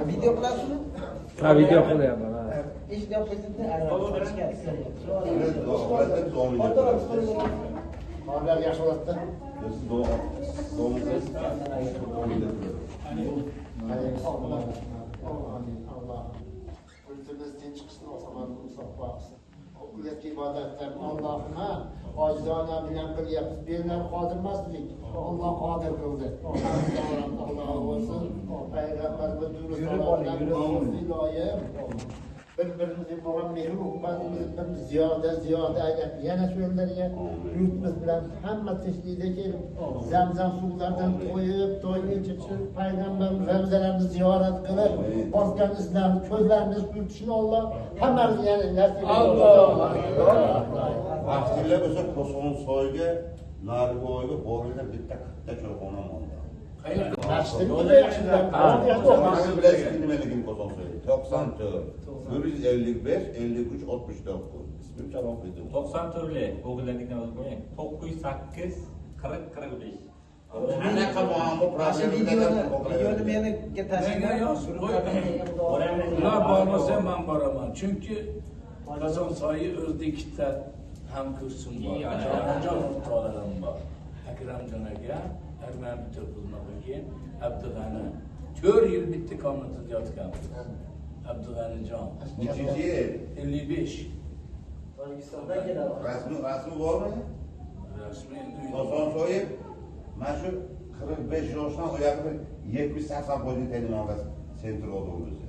Video qilasizmi? Ha, video qilyapman. Ish yapasizmi? Hozir yaxshi bo'ladi. Allah ülkemiz tinch qilsin, omonlik musaffo qilsin. Ularga ibodatlarni Allohga ojizona bilan qilyapmiz. Bellar qodir emaslik. Alloh qodir qildi. Alloh bo'lsin. Payg'ambarimiz iloyim. Bir-birimizga bo'lgan mehr-muhabbatimizni ziyoda aylab, yana shu yerlarga yurtimiz bilan hamma tinchlikda kelib, zamzam suvlardan qo'yib, to'yga chiqib, payg'ambarimiz ramzalarni ziyorat qilib, bosgan izlarni, ko'zlarini surtishni Alloh hammamizni yana nasib etsin. Alloh. Vaqtlar bo'lsa Qo'shon soyga, Narvoyga borgan bitta katta cho'rxona bo'ldi. Masjidni juda yaxshilar. Nimaligini Qo'shon soy. 94 155 53 64 ismim Jalol Bedov. 94 o'g'illarnikini olib qo'ying. 98 40 45. Anaqa muammo Videoni meniga tashlab yozib ular bormasa men boraman. Chunki Qozonsoyi o'zida ikkita ham kursim bor. Jon o'rtoqlarim bor. Akramjon aka, Arman bitta xizmat qilgan, Abdug'ani 4 yil bitta kommunada yotgan. Abdug'anijon. Nechinchi yil? 55. Rasmi bormi? Rasmi endi Qozonsoyi mana shu 45 yoshdan oyoqqa 70-80 boyning telefonga sentr oldi o'zi.